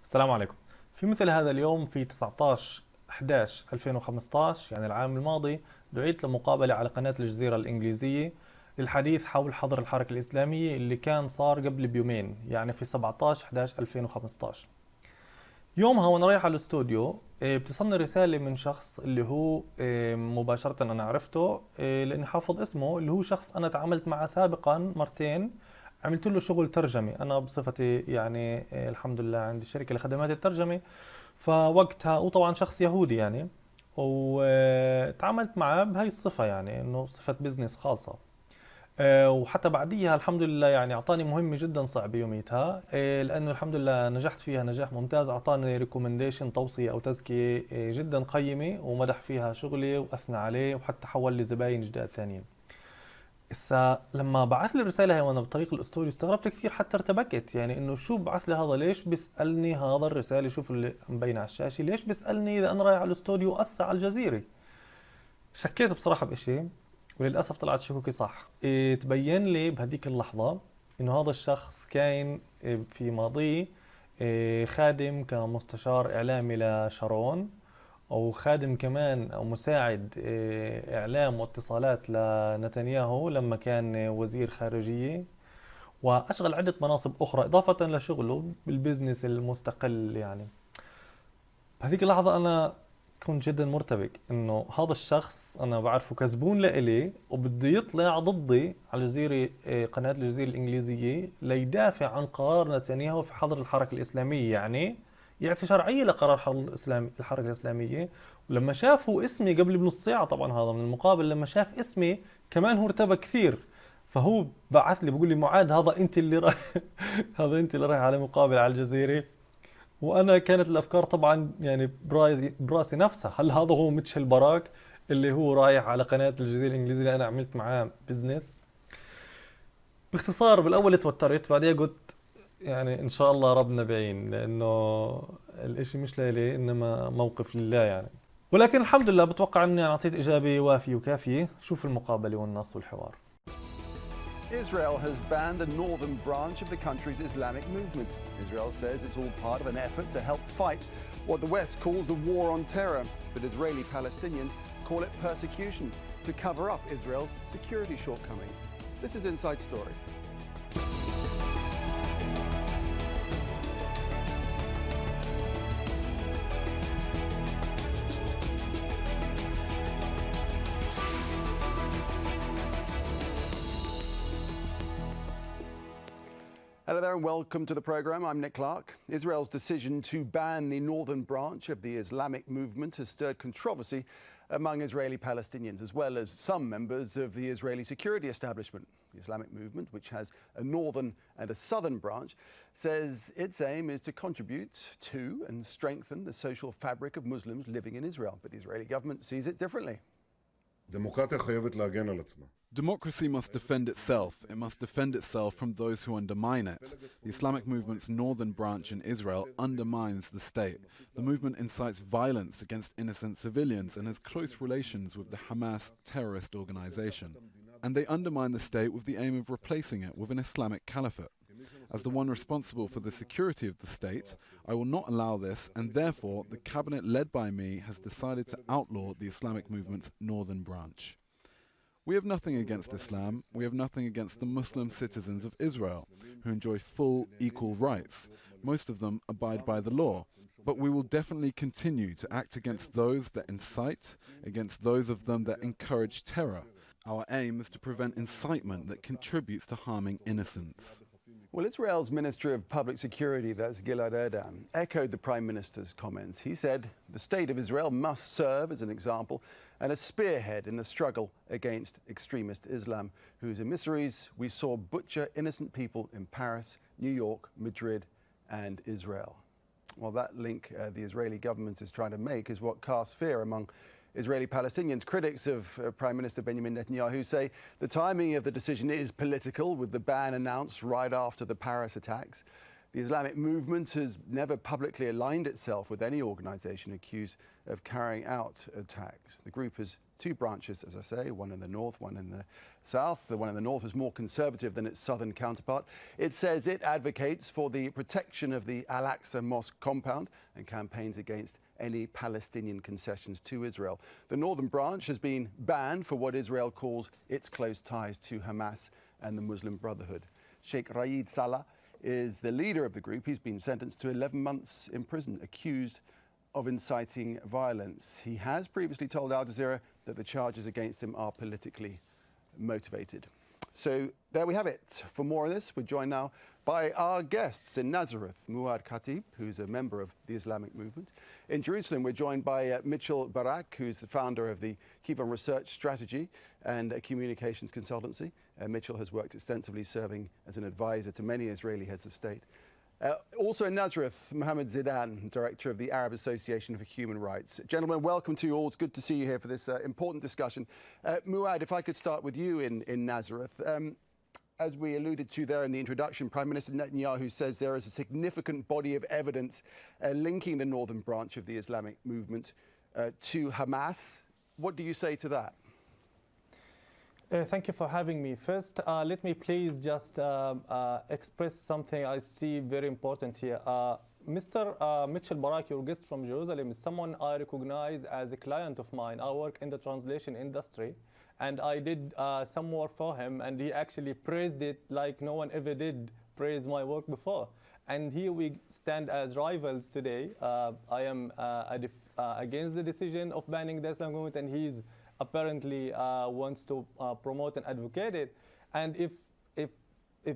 السلام عليكم. في مثل هذا اليوم في 19/11/2015 يعني العام الماضي دعيت لمقابلة على قناة الجزيرة الإنجليزية للحديث حول حظر الحركة الإسلامية اللي كان صار قبل بيومين، يعني في 17/11/2015. يومها وانا رايح على الاستوديو بتصلني رسالة من شخص اللي هو مباشرة انا عرفته لاني حافظ اسمه، اللي هو شخص انا تعاملت معه سابقا مرتين. عملت له شغل ترجمة انا بصفتي يعني الحمد لله عندي شركة لخدمات الترجمة. فوقتها وطبعا شخص يهودي يعني، وتعاملت معه بهاي الصفة، يعني انه صفة بزنس خالصة. وحتى بعديها الحمد لله يعني اعطاني مهمه جدا صعبه يوميتها، لانه الحمد لله نجحت فيها نجاح ممتاز. اعطاني ريكومنديشن، توصيه او تزكيه جدا قيمه، ومدح فيها شغلي واثنى عليه، وحتى حول لي زباين جداد ثانيين. هسا لما بعث لي الرساله هي وانا بطريق الاستوديو استغربت كثير، حتى ارتبكت، يعني انه شو بعث لي هذا؟ ليش بيسالني هذا الرساله؟ شوف اللي مبين على الشاشه، ليش بيسالني اذا انا رايح على الاستوديو واسع على الجزيره؟ شكيت بصراحة بإشي، وللأسف طلعت شكوكي صح. تبين لي بهذيك اللحظة إنه هذا الشخص كان في ماضيه خادم كمستشار إعلامي لشارون، أو خادم كمان أو مساعد إعلام واتصالات لنتنياهو لما كان وزير خارجية، وأشغل عدة مناصب أخرى إضافة لشغله بالبزنس المستقل يعني. بهذيك اللحظة أنا كنت جدا مرتبك انه هذا الشخص انا بعرفه كزبون لإلي وبده يطلع ضدي على الجزيرة، قناة الجزيرة الإنجليزية، ليدافع عن قرار نتنياهو في حظر الحركة الإسلامية، يعني يعطي شرعية لقرار حظر الحركة الإسلامية. ولما شافوا اسمي قبل بنص ساعة، طبعا هذا من المقابل، لما شاف اسمي كمان هو ارتبك كثير. فهو بعث لي بقول لي معاذ هذا انت اللي رايح هذا انت اللي رايح على مقابلة على الجزيرة. وانا كانت الافكار طبعا يعني براسي نفسها، هل هذا هو متشيل باراك اللي هو رايح على قناة الجزيرة الإنجليزية اللي أنا عملت معاه بزنس؟ باختصار بالأول توترت، بعدين قلت يعني إن شاء الله ربنا بعين، لأنه الإشي مش لإلي إنما موقف لله يعني. ولكن الحمد لله بتوقع إني أعطيت إجابة وافية وكافية. شوف المقابلة والنص والحوار. Israel has banned the northern branch of the country's Islamic movement. Israel says it's all part of an effort to help fight what the West calls the war on terror, but Israeli Palestinians call it persecution to cover up Israel's security shortcomings. This is Inside Story. Hello there and welcome to the programme. I'm Nick Clark. Israel's decision to ban the northern branch of the Islamic movement has stirred controversy among Israeli Palestinians, as well as some members of the Israeli security establishment. The Islamic movement, which has a northern and a southern branch, says its aim is to contribute to and strengthen the social fabric of Muslims living in Israel. But the Israeli government sees it differently. דמוקרטיה חייבת להגן על עצמה. Democracy must defend itself. It must defend itself from those who undermine it. The Islamic movement's northern branch in Israel undermines the state. The movement incites violence against innocent civilians and has close relations with the Hamas terrorist organization. And they undermine the state with the aim of replacing it with an Islamic caliphate. As the one responsible for the security of the state, I will not allow this, and therefore the cabinet led by me has decided to outlaw the Islamic movement's northern branch. We have nothing against Islam. We have nothing against the Muslim citizens of Israel, who enjoy full, equal rights. Most of them abide by the law. But we will definitely continue to act against those that incite, against those of them that encourage terror. Our aim is to prevent incitement that contributes to harming innocents. Well, Israel's Minister of Public Security, that's Gilad Erdan, echoed the Prime Minister's comments. He said the state of Israel must serve as an example and a spearhead in the struggle against extremist Islam, whose emissaries we saw butcher innocent people in Paris, New York, Madrid and Israel. Well, that link the Israeli government is trying to make is what casts fear among Israeli Palestinians. Critics of Prime Minister Benjamin Netanyahu say the timing of the decision is political, with the ban announced right after the Paris attacks. The Islamic movement has never publicly aligned itself with any organization accused of carrying out attacks. The group has two branches, as I say, one in the north, one in the south. The one in the north is more conservative than its southern counterpart. It says it advocates for the protection of the Al-Aqsa Mosque compound and campaigns against any Palestinian concessions to Israel. The northern branch has been banned for what Israel calls its close ties to Hamas and the Muslim Brotherhood. Sheikh Raid Salah is the leader of the group. He's been sentenced to 11 months in prison, accused of inciting violence. He has previously told Al Jazeera that the charges against him are politically motivated. So there we have it. For more of this, we're joined now by our guests in Nazareth, Mouad.khateb, who's a member of the Islamic movement. In Jerusalem, we're joined by Mitchell Barak, who's the founder of the Kivon Research Strategy and a communications consultancy. Mitchell has worked extensively serving as an advisor to many Israeli heads of state. Also in Nazareth, Mohammed Zidan, director of the Arab Association for Human Rights. Gentlemen, welcome to you all. It's good to see you here for this important discussion. Mouad, if I could start with you in Nazareth. As we alluded to there in the introduction, Prime Minister Netanyahu says there is a significant body of evidence linking the northern branch of the Islamic movement to Hamas. What do you say to that? Thank you for having me. First, let me please just express something I see very important here. Mr. Mitchell Barak, your guest from Jerusalem, is someone I recognize as a client of mine. I work in the translation industry, and I did some work for him, and he actually praised it like no one ever did praise my work before. And here we stand as rivals today. I am against the decision of banning the Islamic movement, and he's apparently wants to promote and advocate it. And if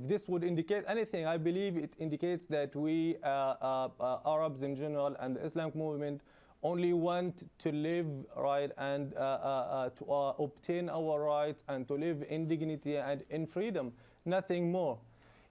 this would indicate anything, I believe it indicates that we Arabs in general and the Islamic movement only want to live right and to obtain our rights and to live in dignity and in freedom, nothing more.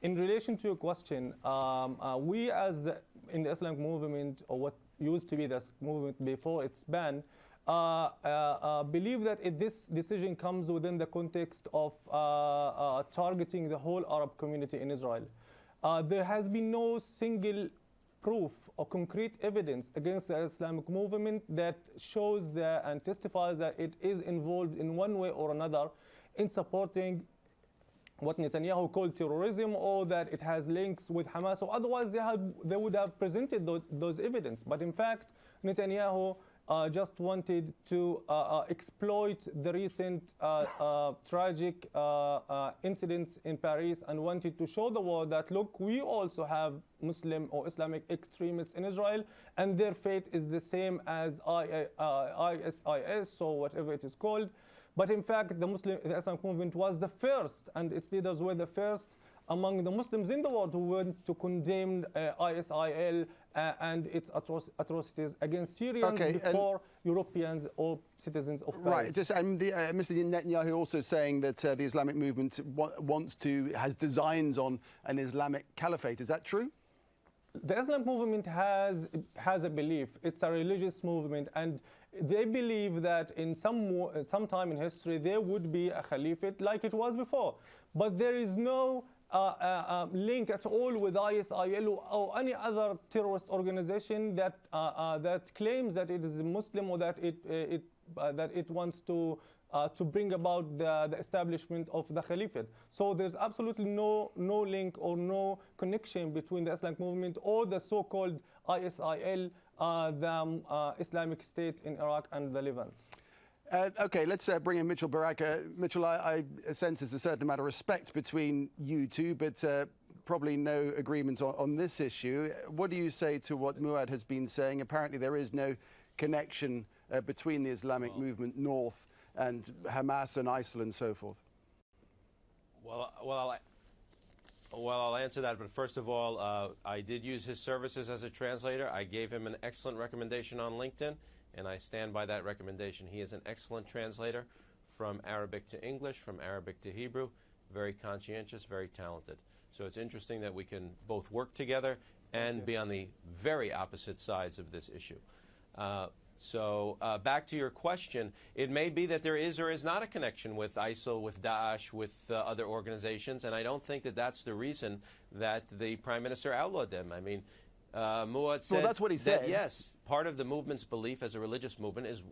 In relation to your question, we in the Islamic movement, or what used to be the movement before its ban, believe that this decision comes within the context of targeting the whole Arab community in Israel. There has been no single proof or concrete evidence against the Islamic movement that shows and testifies that it is involved in one way or another in supporting what Netanyahu called terrorism, or that it has links with Hamas, or otherwise they would have presented those evidence. But in fact, Netanyahu just wanted to exploit the recent tragic incidents in Paris and wanted to show the world that, look, we also have Muslim or Islamic extremists in Israel, and their fate is the same as ISIS, or whatever it is called. But in fact, the Islamic movement was the first, and its leaders were the first among the Muslims in the world who went to condemn ISIL and its atrocities against Syrians before Europeans or citizens of Paris. Right. And Mr. Netanyahu also saying that the Islamic movement has designs on an Islamic caliphate. Is that true? The Islamic movement has a belief. It's a religious movement, and they believe that in some time in history there would be a caliphate like it was before. But there is no link at all with ISIL or any other terrorist organization that claims that it is a Muslim, or that it wants to bring about the establishment of the caliphate. So there's absolutely no link or no connection between the Islamic movement or the so-called ISIL, the Islamic State in Iraq and the Levant. Okay, let's bring in Mitchell Barak. Mitchell, I sense there's a certain amount of respect between you two, but probably no agreement on this issue. What do you say to what Mouad has been saying? Apparently there is no connection between the Islamic movement north and Hamas and ISIL and so forth. Well, I'll answer that, but first of all, I did use his services as a translator. I gave him an excellent recommendation on LinkedIn, and I stand by that recommendation. He is an excellent translator from Arabic to English, from Arabic to Hebrew, very conscientious, very talented. So it's interesting that we can both work together and be on the very opposite sides of this issue. So back to your question, it may be that there is or is not a connection with ISIL, with Daesh, with other organizations, and I don't think that that's the reason that the Prime Minister outlawed them. I mean, Mouad said that's what he said. that, yes, part of the movement's belief as a religious movement is,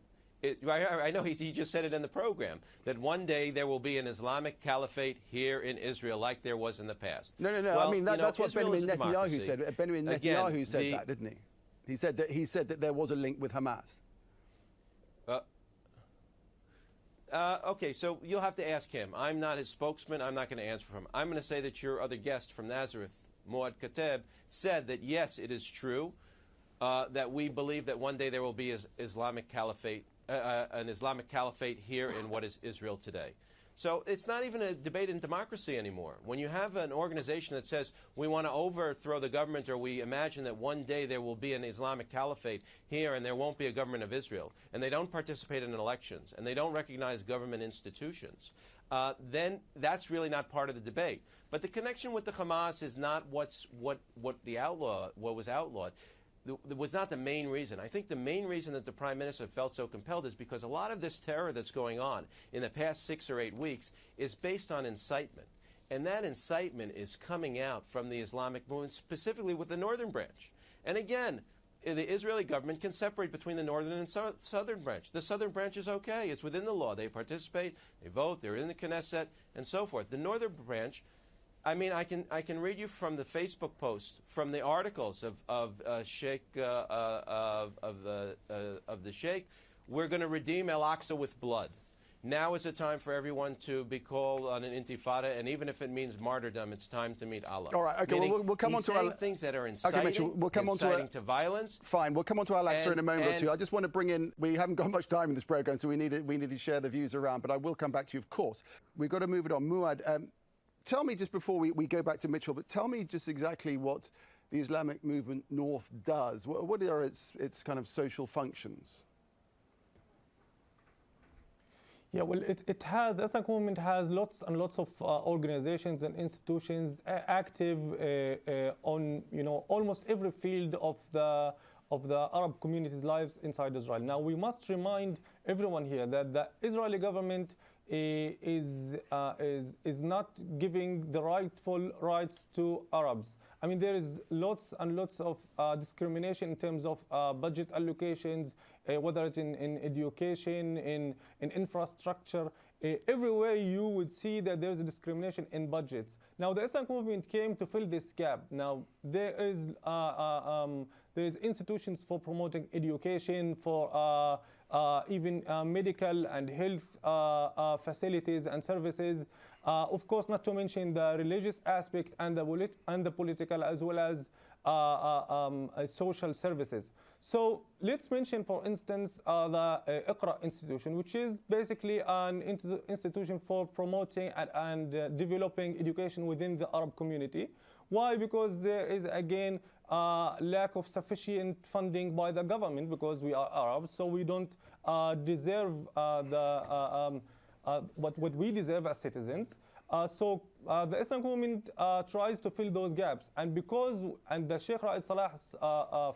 I know he just said it in the program, that one day there will be an Islamic caliphate here in Israel like there was in the past. No. Well, I mean, that's what Israel Benjamin is a Netanyahu democracy. said. Benjamin Again, Netanyahu said that, didn't he? He said that there was a link with Hamas. Okay, so you'll have to ask him. I'm not his spokesman. I'm not going to answer for him. I'm going to say that your other guest from Nazareth, mouad.khateb, said that yes, it is true that we believe that one day there will be an Islamic caliphate here in what is Israel today. So it's not even a debate in democracy anymore. When you have an organization that says we want to overthrow the government, or we imagine that one day there will be an Islamic caliphate here and there won't be a government of Israel, and they don't participate in elections, and they don't recognize government institutions, then that's really not part of the debate. But the connection with the Hamas is not what was outlawed. That was not the main reason. I think the main reason that the Prime Minister felt so compelled is because a lot of this terror that's going on in the past 6 or 8 weeks is based on incitement. And that incitement is coming out from the Islamic movement, specifically with the northern branch. And again, the Israeli government can separate between the northern and southern branch. The southern branch is okay. It's within the law. They participate, they vote, they're in the Knesset, and so forth. The northern branch, I mean, I can read you from the Facebook post, from the articles of Sheikh of the Sheikh. We're going to redeem Al-Aqsa with blood. Now is the time for everyone to be called on an intifada, and even if it means martyrdom, it's time to meet Allah. All right, okay. Meaning, we'll come on he's to saying things that are inciting, Mitchell, we'll come inciting to violence. Fine, we'll come on to Al-Aqsa in a moment or and- two. I just want to bring in, we haven't got much time in this program, so we need to share the views around, but I will come back to you, of course. We've got to move it on. Mouad, tell me just before we go back to Mitchell, but tell me just exactly what the Islamic movement North does. What are its kind of social functions? Yeah, well, the Islamic movement has lots and lots of organizations and institutions active on almost every field of the Arab community's lives inside Israel. Now, we must remind everyone here that the Israeli government is not giving the rightful rights to Arabs. I mean, there is lots and lots of discrimination in terms of budget allocations, whether it's in education, in infrastructure. Everywhere you would see that there's a discrimination in budgets. Now, the Islamic movement came to fill this gap. Now, there is institutions for promoting education, for even medical and health facilities and services. Of course, not to mention the religious aspect and the political, as well as social services. So let's mention, for instance, the Iqra institution, which is basically an institution for promoting and developing education within the Arab community. Why? Because there is, again, lack of sufficient funding by the government, because we are Arabs, so we don't deserve what we deserve as citizens. So the Islamic movement tries to fill those gaps, and the Sheikh Ra'id Salah's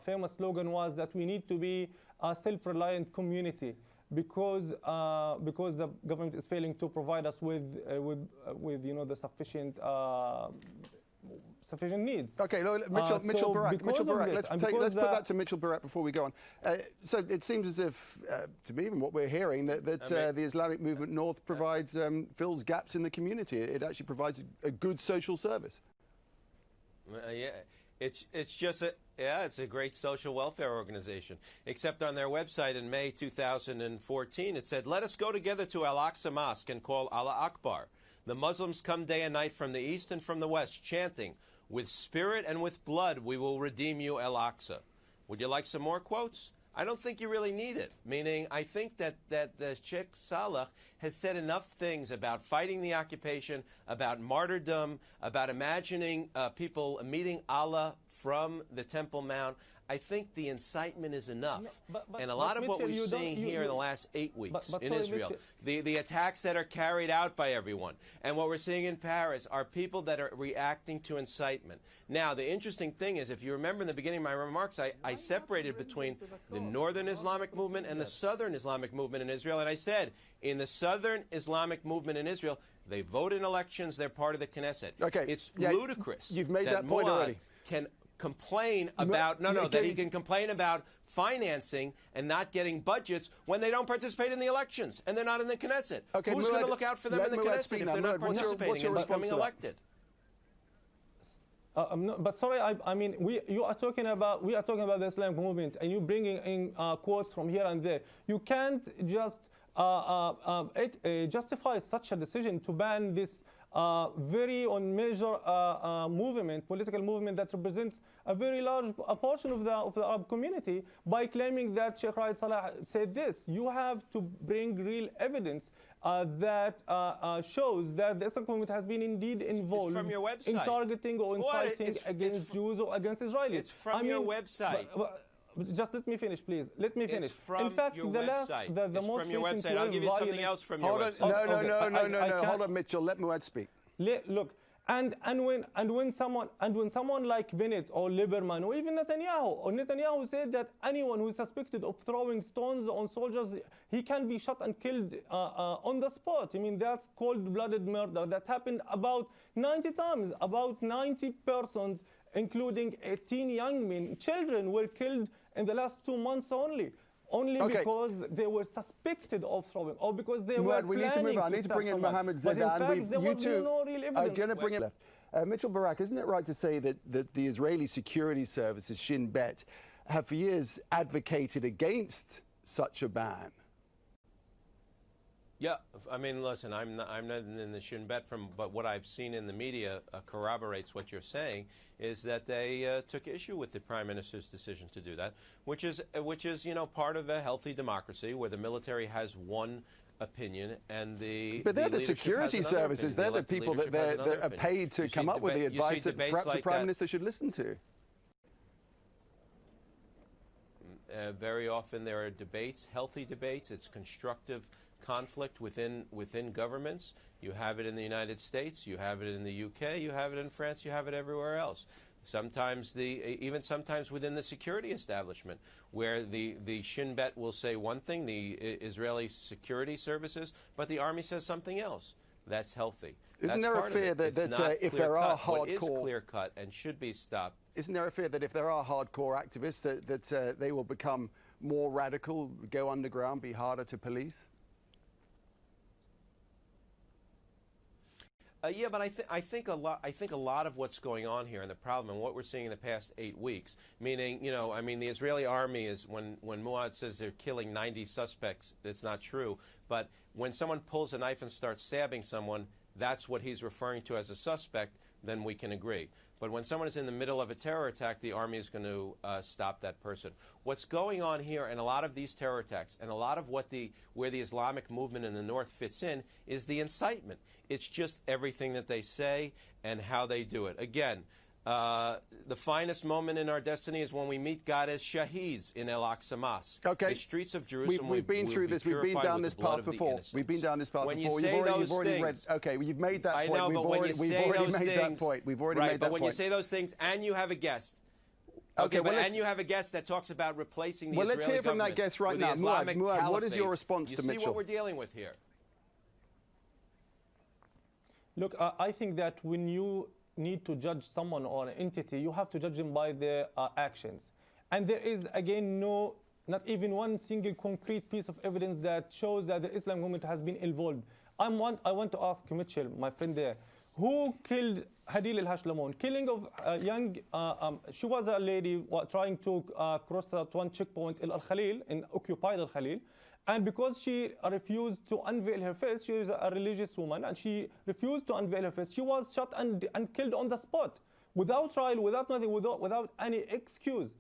famous slogan was that we need to be a self-reliant community, because the government is failing to provide us with the sufficient needs. Okay, Mitchell Barak. Let's put that to Mitchell Barak before we go on. So it seems as if, to me, even what we're hearing, that the Islamic movement North provides fills gaps in the community. It actually provides a good social service. Yeah, it's a great social welfare organization. Except on their website in May 2014, it said, "Let us go together to Al-Aqsa Mosque and call Allah Akbar. The Muslims come day and night from the east and from the west, chanting, 'With spirit and with blood we will redeem you, Al-Aqsa.'" Would you like some more quotes? I don't think you really need it. Meaning, I think that the Sheikh Saleh has said enough things about fighting the occupation, about martyrdom, about imagining people meeting Allah from the Temple Mount. I think the incitement is enough. And a lot of what Mitchell, we're seeing here in the last 8 weeks in sorry, Israel, Mitchell. the attacks that are carried out by everyone, and what we're seeing in Paris are people that are reacting to incitement. Now, the interesting thing is, if you remember in the beginning of my remarks, I separated between the Northern Islamic movement and the Southern Islamic movement in Israel, and I said, in the Southern Islamic movement in Israel, they vote in elections, they're part of the Knesset. Okay. It's Yeah, ludicrous you've made that point Mouad already. Can complain about that he can complain about financing and not getting budgets when they don't participate in the elections and they're not in the Knesset. Okay, Who's going to look out for them in the let Mouad Knesset speak if now. they're not Mouad, what's your participating and response becoming to that? elected? But sorry, I mean, we are talking about the Islamic movement, and you bringing in quotes from here and there. You can't just justify such a decision to ban this very major movement, political movement that represents a very large portion of the Arab community by claiming that Sheikh Raed Salah said this. You have to bring real evidence that shows that the Islamic movement has been indeed involved in targeting or inciting against Jews or against Israelis. It's from your website. Just let me finish, please. Let me finish. It's from in fact, your the website. the It's most from your recent website. I'll give you something violence- else from your Hold on. website. No. Hold on, Mitchell. Let Mouad speak. Look, and when someone like Bennett or Lieberman or even Netanyahu said that anyone who is suspected of throwing stones on soldiers, he can be shot and killed on the spot. I mean, that's cold-blooded murder that happened about 90 times. About 90 persons, including 18 young men, children, were killed in the last 2 months only because they were suspected of throwing, or because they were we planning need to move on. I need to stab bring in someone. Mohammed But in Zedan. fact, there You was two no real are evidence. going to bring it left. Mitchell Barak, isn't it right to say that the Israeli security services, Shin Bet, have for years advocated against such a ban? Yeah, I mean, listen, I'm not in the Shin Bet but what I've seen in the media corroborates what you're saying, is that they took issue with the Prime Minister's decision to do that, which is part of a healthy democracy where the military has one opinion and But they're the security services. They're the people that are paid to come up with the advice that perhaps the Prime Minister should listen to. Very often there are debates, healthy debates. It's constructive conflict within governments. You have it in the United States, you have it in the UK, you have it in France, you have it everywhere else. Sometimes even sometimes within the security establishment, where the Shin Bet will say one thing, the Israeli security services, but the army says something else. That's healthy. Isn't there a fear that if there are hardcore, what is clear cut and should be stopped? Isn't there a fear that if there are hardcore activists that they will become more radical, go underground, be harder to police? Yeah, but I think a lot of what's going on here and the problem and what we're seeing in the past 8 weeks, meaning, I mean, the Israeli army is, when Mouad says they're killing 90 suspects, that's not true. But when someone pulls a knife and starts stabbing someone, that's what he's referring to as a suspect, then we can agree. But when someone is in the middle of a terror attack, the army is going to stop that person. What's going on here in a lot of these terror attacks and a lot of where the Islamic movement in the north fits in is the incitement. It's just everything that they say and how they do it. Again, the finest moment in our destiny is when we meet God as shaheeds in Al-Aqsa Mosque. Okay. The streets of Jerusalem. We've been through this. We've been down this path before. We've been down this path when before. You say you've already read. Okay, you've made that point. I know, we've but already, when you say we've already those made things, that point. We've already right, made that but when point. you say those things and you have a guest. Okay, well, and you have a guest that talks about replacing the Well, Israeli let's hear from that government guest right with now. the Islamic Mouad, what is your Caliphate. response to You see Mitchell? what we're dealing with here. Look, I think that when you need to judge someone or an entity, you have to judge them by their actions. And there is, again, not even one single concrete piece of evidence that shows that the Islamic movement has been involved. I want to ask Mitchell, my friend there, who killed Hadil al-Hashlamon? Killing of young, she was a lady trying to cross that one checkpoint in Al-Khalil, in occupied Al-Khalil. And because she refused to unveil her face, she is a religious woman, and she refused to unveil her face, she was shot and killed on the spot, without trial, without nothing, without any excuse.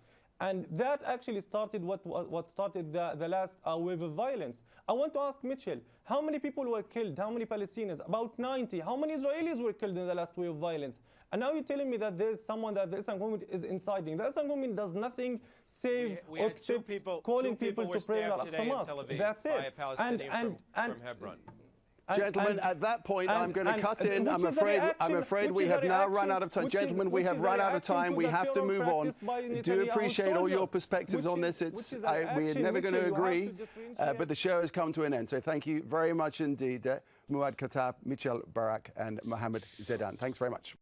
And that actually started what started the last wave of violence. I want to ask Mitchell, how many people were killed? How many Palestinians? About 90. How many Israelis were killed in the last wave of violence? And now you're telling me that there's someone that the Islam movement is inciting. The Islam movement does nothing save We or had two people, calling people were to pray in stabbed Al-Aqsa today in Mosque. Tel Aviv That's by a it. Palestinian from Hebron. Gentlemen, at that point, I'm going to cut in. I'm afraid we have now run out of time. Gentlemen, we have run out of time. We have to move on. Do appreciate all your perspectives on this. We're never going to agree, but the show has come to an end. So thank you very much indeed, mouad.khateb, Mutsheel, Barak, and Mohammed Zedan. Thanks very much.